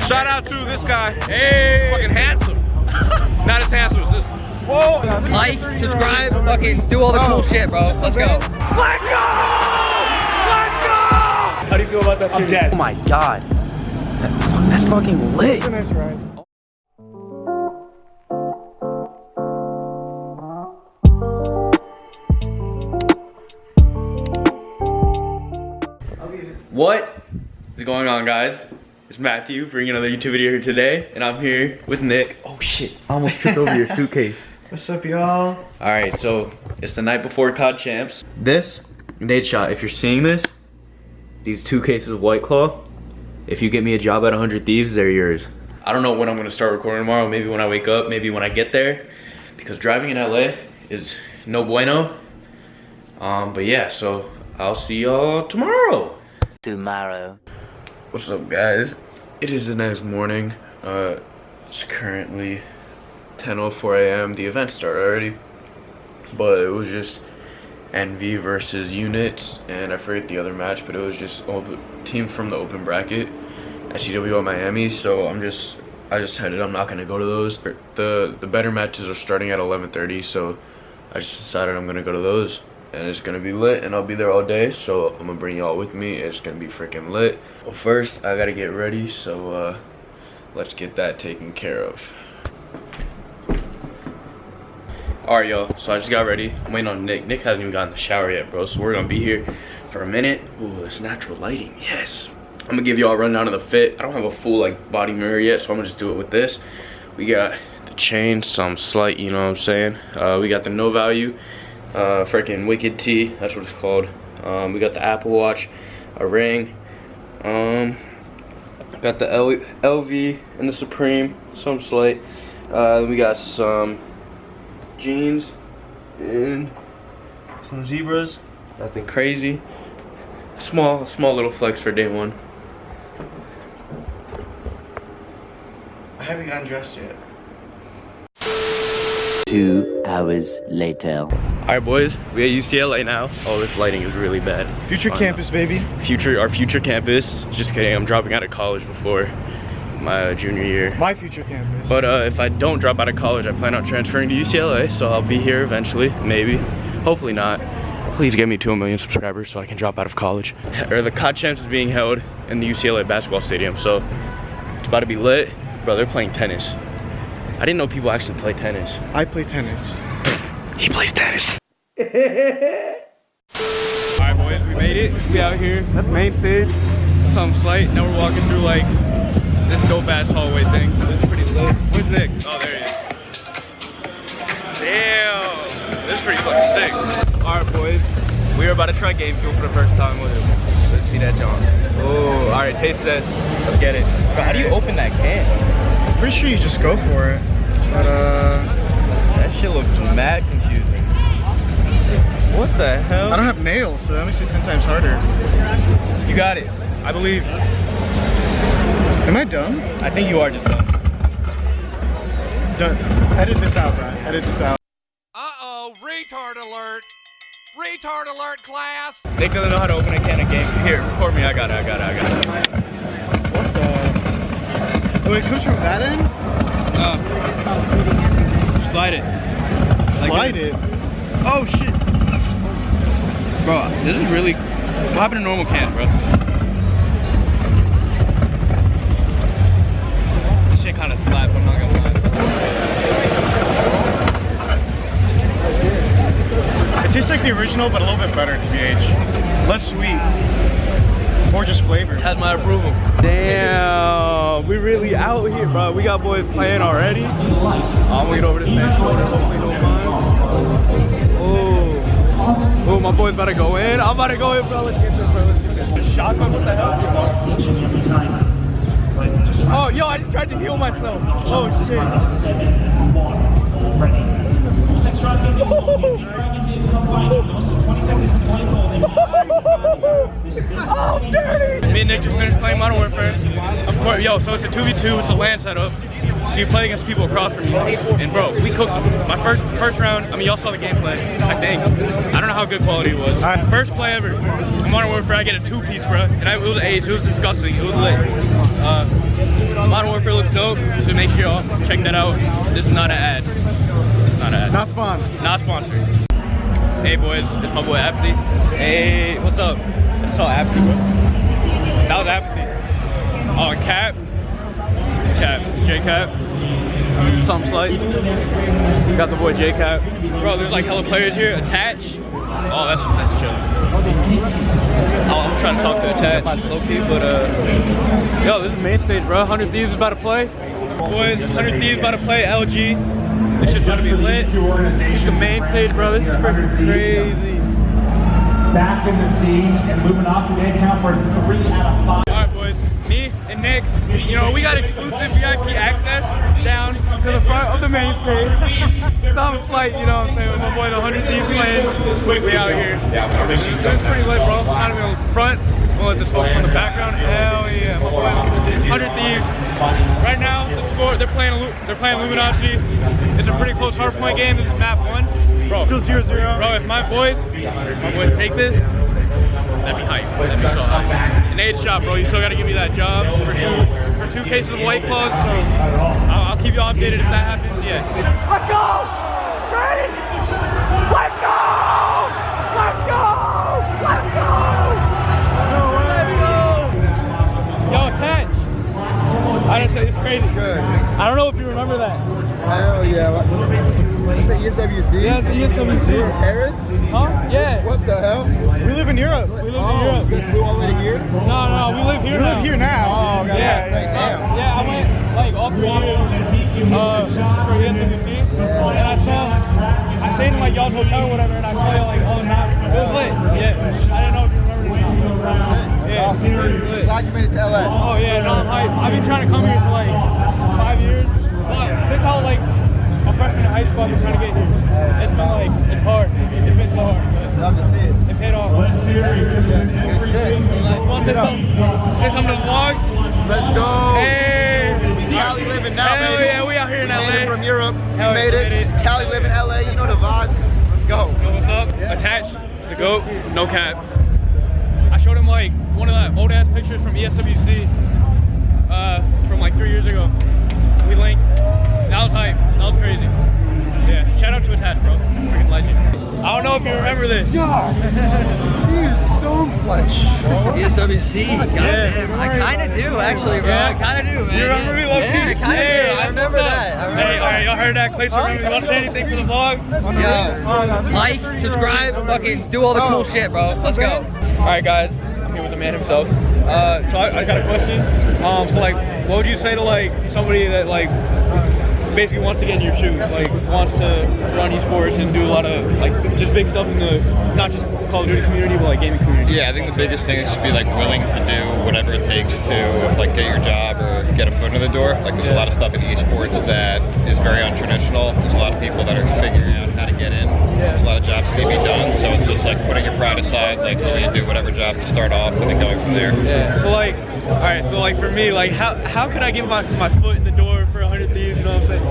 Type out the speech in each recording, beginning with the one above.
Shout out to this guy. Hey, fucking handsome. Not as handsome as this. Whoa. Like, subscribe, fucking do all the cool shit, bro. Let's go. Let's go! Let's go! How do you feel about that? I'm dead. Oh my god. That's fucking lit. It's a nice ride. What is going on, guys? It's Matthew bringing another YouTube video here today, and I'm here with Nick. Oh shit, I almost tripped over your suitcase. What's up, y'all? Alright, so it's the night before COD Champs. This, Nate shot, if you're seeing this, these 2 cases of White Claw, if you get me a job at 100 Thieves, they're yours. I don't know when I'm gonna start recording tomorrow, maybe when I wake up, maybe when I get there, because driving in LA is no bueno. But yeah, so I'll see y'all tomorrow. What's up, guys? It is the next morning. It's currently 10:04 a.m. The event started already, but it was just NV versus Units, and I forget the other match, but it was just team from the open bracket at CWL Miami. So I just decided I'm not gonna go to those. The better matches are starting at 11:30, so I just decided I'm gonna go to those. And it's gonna be lit, and I'll be there all day, so I'm gonna bring y'all with me. It's gonna be freaking lit. Well, first I gotta get ready, so let's get that taken care of. Alright, y'all, so I just got ready. I'm waiting on Nick. Nick hasn't even gotten in the shower yet, bro, so we're gonna be here for a minute. Ooh, it's natural lighting, yes. I'm gonna give y'all a rundown of the fit. I don't have a full like body mirror yet, so I'm gonna just do it with this. We got the chain, some slight, you know what I'm saying? We got the no value. Freaking Wicked Tee, that's what it's called. We got the Apple Watch, a ring, got the LV and the Supreme, some slight. We got some jeans and some zebras, nothing crazy. Small little flex for day one. I haven't gotten dressed yet. 2 hours later. Alright, boys, we at UCLA now. Oh, this lighting is really bad. Future campus, baby. Our future campus. Just kidding, I'm dropping out of college before my junior year. My future campus. But if I don't drop out of college, I plan on transferring to UCLA, so I'll be here eventually, maybe. Hopefully not. Please get me to 1 million subscribers so I can drop out of college. The COD Champs is being held in the UCLA basketball stadium, so it's about to be lit. Bro, they're playing tennis. I didn't know people actually play tennis. I play tennis. He plays tennis. Alright, boys, we made it. We out here. That's main stage. Some slight. Now we're walking through like this dope ass hallway thing. This is pretty lit. Where's Nick? Oh, there he is. Damn. This is pretty fucking sick. Alright, boys. We are about to try game fuel for the first time with him. Let's see that, John. Oh, alright, taste this. Let's get it. Bro, how do you open that can? I'm pretty sure you just go for it. But that shit looks mad confusing. What the hell? I don't have nails, so that makes it 10 times harder. You got it. I believe. Am I dumb? I think you are just dumb. Done. Edit this out, Brian. Edit this out. Uh-oh, retard alert. Retard alert, class. Nick doesn't know how to open a can of game. Here, record me. I got it. What the? Oh, it comes from that end? Slide it. Slide it? Oh, shit. Bro, this is really... What happened to normal cans, bro? This shit kind of slaps, I'm not gonna lie. It tastes like the original, but a little bit better, TBH. Less sweet. Or just flavor. Has my approval. Damn, we really out here, bro. We got boys playing already. I'm gonna get over this man's shoulder, hopefully don't mind. Oh, my boy's about to go in. I'm about to go in, bro. Let's get this, bro. Let's get this. Shotgun, what the hell? Oh, yo, I just tried to heal myself. Oh, shit. Oh, dirty! Me and Nick just finished playing Modern Warfare. Of course, yo, so it's a 2v2, it's a LAN setup. So you play against people across from you. And bro, we cooked them. My first round, I mean, y'all saw the gameplay, I think. I don't know how good quality it was. First play ever. In Modern Warfare, I get a 2-piece, bro. And it was an ace, it was disgusting, it was lit. Modern Warfare looks dope, so make sure y'all check that out. This is not an ad. It's not an ad. Not sponsored. Not sponsored. Hey boys, this is my boy Apathy. Hey, what's up? I saw Apathy, bro. That was Apathy. Oh, Cap. It's Cap. It's J-Cap. Some slight. Got the boy J-Cap. Bro, there's like hella players here. Attach. Oh, that's chill. Oh, I'm trying to talk to Attach, low-key, but yo, this is the main stage, bro. 100 Thieves is about to play. Boys, 100 Thieves about to play LG. This shit's about to be lit. The main stage, bro. This is freaking crazy. Back in the scene, and Luminosity, they count for 3 out of 5. All right, boys. Me and Nick, you know, we got exclusive VIP access down to the front of the main stage. Some slight, you know what I'm saying, with my boy, the 100 Thieves playing. We out here. This is pretty lit, bro. Kind of on the front. We'll let this focus on the background. Hell yeah, my boy, 100 Thieves. Right now, the score, they're playing Luminosity. It's a pretty close hardpoint game. This is map 1. Bro, still 0-0. Bro, if my boys take this, that'd be hype. That'd be so hype. An 8 shot, bro. You still gotta give me that job for two cases of White Claws. So I'll keep you updated if that happens. Yeah. Let's go! Train! Let's go! Let's go! Let's go! Yo, Attach. I don't say it's crazy. Good. I don't know if you remember that. Hell yeah. What's the ESWC? Yeah, it's the ESWC. Paris? Huh? Yeah. What the hell? We live in Europe. We live in Europe. You guys flew all the way to here? No, we live here now. We live here now. Oh, okay. Yeah, yeah, I went like all 3 years for ESWC, and I stayed in like y'all's hotel or whatever, and I saw y'all like all the time. It was lit. Yeah. I didn't know if you remember it. Yeah. Awesome. Glad you made it to LA. Oh yeah, no, I'm hyped. I've been trying to come here for like 5 years, but since I was like a freshman in high school, I've been trying to get here. It's been like, it's hard. It's been so hard. Love to see it. It paid off. Good shit. You want to say something? Say something to the vlog? Let's go. Hey! Cali living now, Hell baby. yeah, we out here in We LA. made it from Europe. Hell We made it. Cali living LA. You know the vibes. Let's go. Yo, what's up? Attach. The GOAT. No cap. I showed him like one of the old ass pictures from ESWC from like 3 years ago. We linked. That was hype. That was crazy. Yeah. Shout out to Attach, bro. Freaking legend. I don't know if you remember this. God. He is stone flesh. ESWC, Yeah. I kind of do actually, bro. Yeah. I kind of do, man. You remember me, Loki? Yeah, I kind of do. I remember that. Hey, alright, y'all heard that? Clay, you want to say anything for the vlog? Yeah. Like, subscribe, fucking do all the cool shit, bro. Let's go. Alright, guys. I'm here with the man himself. So I got a question. So like, what would you say to like somebody that like basically wants to get in your shoes, like wants to run esports and do a lot of like just big stuff in the not just Call of Duty community, but like gaming community? Yeah, I think the biggest thing is just be like willing to do whatever it takes to like get your job or get a foot in the door. Like there's a lot of stuff in esports that is very untraditional. There's a lot of people that are figuring out how to get in. There's a lot of jobs that can be done, so it's just like putting your pride aside, like willing to do whatever job to start off and then going from there. Yeah. So like, all right. So like for me, like how could I get my foot in the door for 100 Thieves? You know what I'm saying?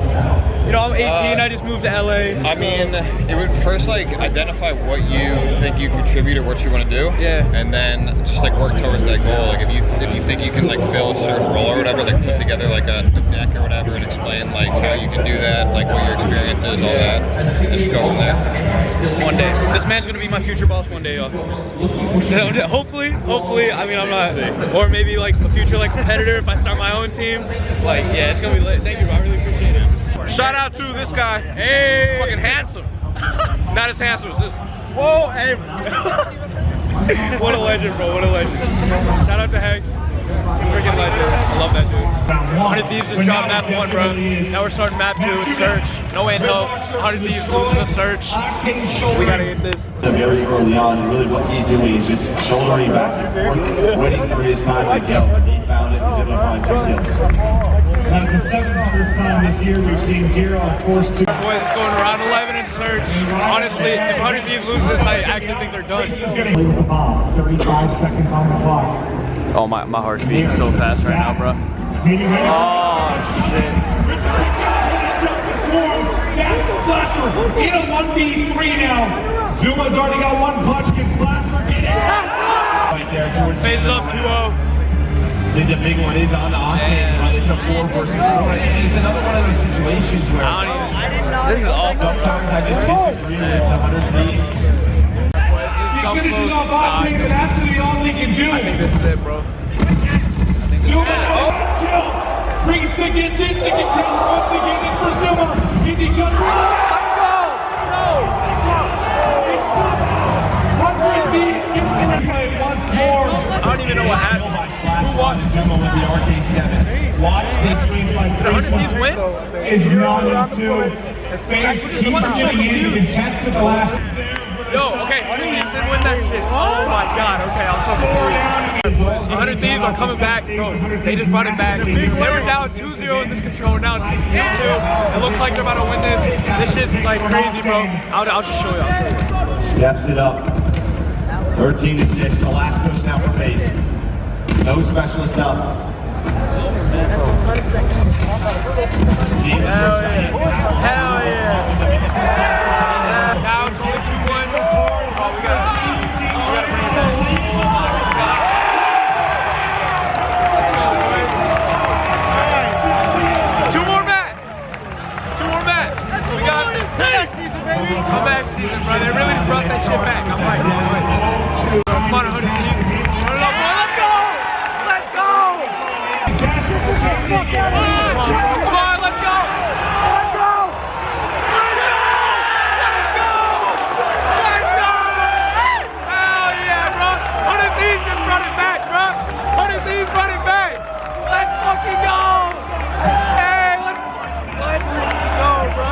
You know, I'm 18. I just moved to LA. I mean, it would first like identify what you think you contribute or what you want to do. Yeah. And then just like work towards that goal. Like if you think you can like fill a certain role or whatever, like put together like a deck or whatever and explain like how you can do that, like what your experience is, all that, and just go from there. One day, this man's gonna be my future boss one day, y'all. Hopefully. I mean, I'm not, or maybe like a future like competitor if I start my own team. Like, yeah, it's gonna be lit. Thank you, bro. I really appreciate it. Shout out to this guy. Hey, Fucking handsome. Not as handsome as this. whoa, hey. What a legend, bro. What a legend. Shout out to Hex. Freaking legend. I love that dude. 100 Thieves just dropped map 1, bro. Now we're starting map 2 with Search. No intel. 100 Thieves losing the Search. We gotta get this. Very early on, and really what he's doing is just shouldering back and forth, waiting for his time to kill. He found it, he's able to find 2 kills. That's the 700th time this year we've seen 0 and force 2. Boys, it's going around 11 in Search. Honestly, if 100 Thieves lose this, I actually think they're done. Play with the bomb, 35 seconds on the clock. Oh, my heart's beating so fast right now, bro. Oh, shit. In a 1v3 now. Zuma's already got 1 punch. Can Flasher get it? Right there, George. Phases up 2-0. think the big one is on the octane, but it's a 4 versus 4. And it's another one of those situations where This is awesome. sometimes I just disagree with the 100 thieves. He finishes off octane, and that's the only he can do. I think this is it, bro. Zuma, kill. Bring stick in, stick in, once again, it's for Zuma. Easy jump. Let's go! No! 100 thieves gets in the play once more. I don't even know what happened. Who watched Zuma with the RK7. Watch this stream by Did 100 Thieves win? is not into phase keeps getting in. You can test at the last. Yo, okay, 100 Thieves didn't win that shit. Oh my god, okay, I was so confused. 100 Thieves are coming back, bro. They just brought it back. They were down 2-0 in this control, now it's 2-2. It looks like they're about to win this. This shit's like crazy, bro. I'll just show y'all. Steps it up. 13-6. The last push now for phase. No specialist up. Hell yeah. Hell yeah. Now it's only 2-1. Oh, we gotta bring it back. Two more mats. We got this. Comeback season, bro. They really just brought that shit back. I'm like, come on, 100 Thieves. Run it up, bro. Let's go! Let's go! Come on, let's go! Let's go! Let's go! Let's go! Let's go! Hell yeah, bro! 100 Thieves just brought it back, bro! 100 Thieves brought it back! Let's fucking go! Hey, let's go, bro!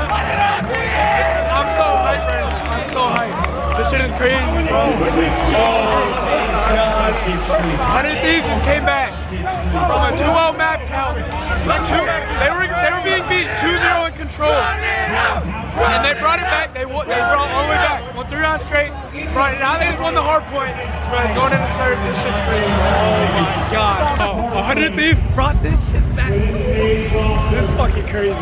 I'm so hyped right now. I'm so hyped. This shit is crazy, bro. Oh, God. 100 Thieves just came back from a 2-0 map count. They were being beat 2-0 in control. And they brought it back. They brought all the way back. Won 3 rounds straight. Brought it. Now they just won the hard point. But going into serves, this shit's crazy. Oh my God. Oh, 100 Thieves brought this shit back. This is fucking crazy.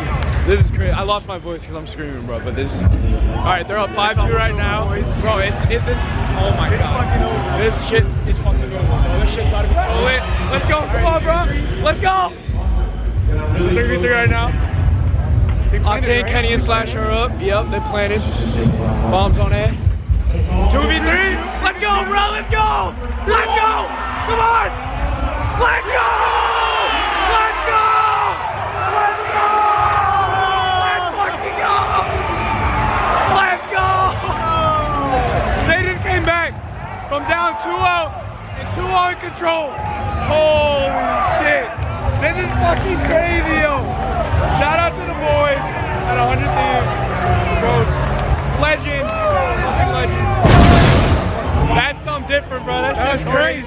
This is crazy. I lost my voice because I'm screaming, bro. But this. Alright, they're up 5-2 right now. Bro, it's oh my God. This shit is fucking good. This shit's about to be so lit. Let's go. Come on, bro. Let's go. There's a 3v3 right now. Octane, Kenny, and Slash are up. Yep, they planted. Bombs on A. 2v3. Let's go, bro. Let's go. Let's go. Come on. Let's go. Let's go. Let's go. Let's fucking go. Let's go. They just came back from down 2-0 and 2-0 in control. Holy shit. This is fucking crazy, yo. Shout out to the boys at 100 Thieves. Bros, legends, fucking legends. That's something different, bro. That shit's crazy.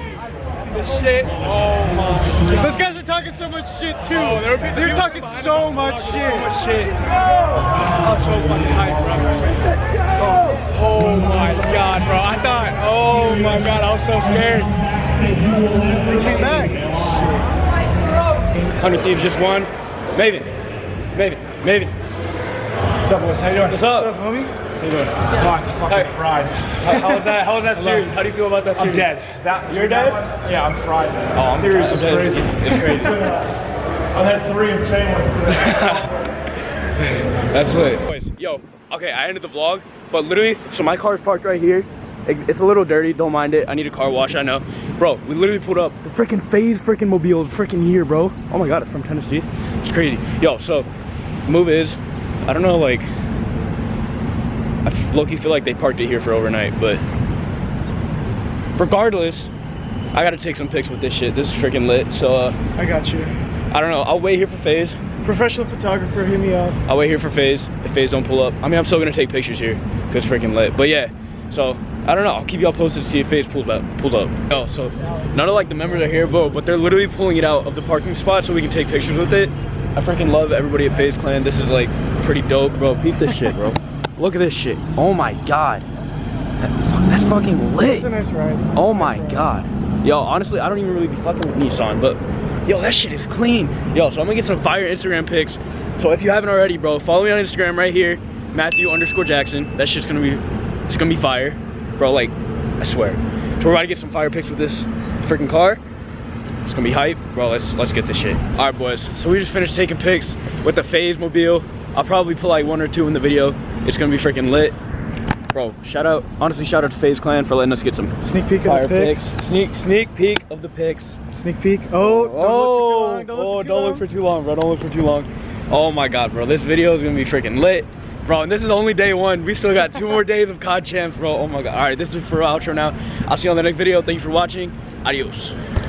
This shit, oh my God. Those guys are talking so much shit too. Oh, they're talking so much shit. I'm so fucking hyped, bro. Oh my God, bro. I thought, oh my God, I was so scared. Bring me back. 100 Thieves just won. Maven. What's up, boys? How you doing? What's up? What's up, homie? How you doing? Oh, I'm fucking fried. How was that series? How do you feel about that series? I'm dead. You're dead? Yeah, I'm fried. Oh, Series was dead. crazy. It's crazy. I've had 3 insane ones today. That's lit. Boys, yo, okay, I ended the vlog, but literally, so my car is parked right here. It's a little dirty, don't mind it. I need a car wash, I know. Bro, we literally pulled up. The freaking FaZe freaking mobile is freaking here, bro. Oh my God, it's from Tennessee. It's crazy. Yo, so, the move is, I don't know, like, I low-key feel like they parked it here for overnight, but regardless, I gotta take some pics with this shit. This is freaking lit, so, I got you. I don't know, I'll wait here for FaZe. Professional photographer, hit me up. I'll wait here for FaZe, if FaZe don't pull up. I mean, I'm still gonna take pictures here, because it's freaking lit. But yeah, so, I don't know, I'll keep y'all posted to see if FaZe pulls up. Yo, so, none of like the members are here, but they're literally pulling it out of the parking spot so we can take pictures with it. I freaking love everybody at FaZe Clan. This is like pretty dope, bro. Peep this shit, bro. Look at this shit. Oh my God. That's fucking lit. It's a nice ride. Oh my God. Yo, honestly, I don't even really be fucking with Nissan, but yo, that shit is clean. Yo, so I'm gonna get some fire Instagram pics. So if you haven't already, bro, follow me on Instagram right here, Matthew_Jackson. That shit's it's gonna be fire. Bro, like, I swear. So we're about to get some fire pics with this freaking car. It's gonna be hype, bro. Let's get this shit. All right, boys. So we just finished taking pics with the FaZe mobile. I'll probably put like 1 or 2 in the video. It's gonna be freaking lit, bro. Honestly, shout out to FaZe Clan for letting us get some Sneak peek fire of the pics. Sneak peek of the pics. Sneak peek. Oh, don't look for too long, bro. Don't look for too long. Oh my God, bro. This video is gonna be freaking lit, bro. And this is only day 1. We still got 2 more days of COD Champs, bro. Oh my God. All right, this is for our outro now. I'll see you on the next video. Thank you for watching. Adios.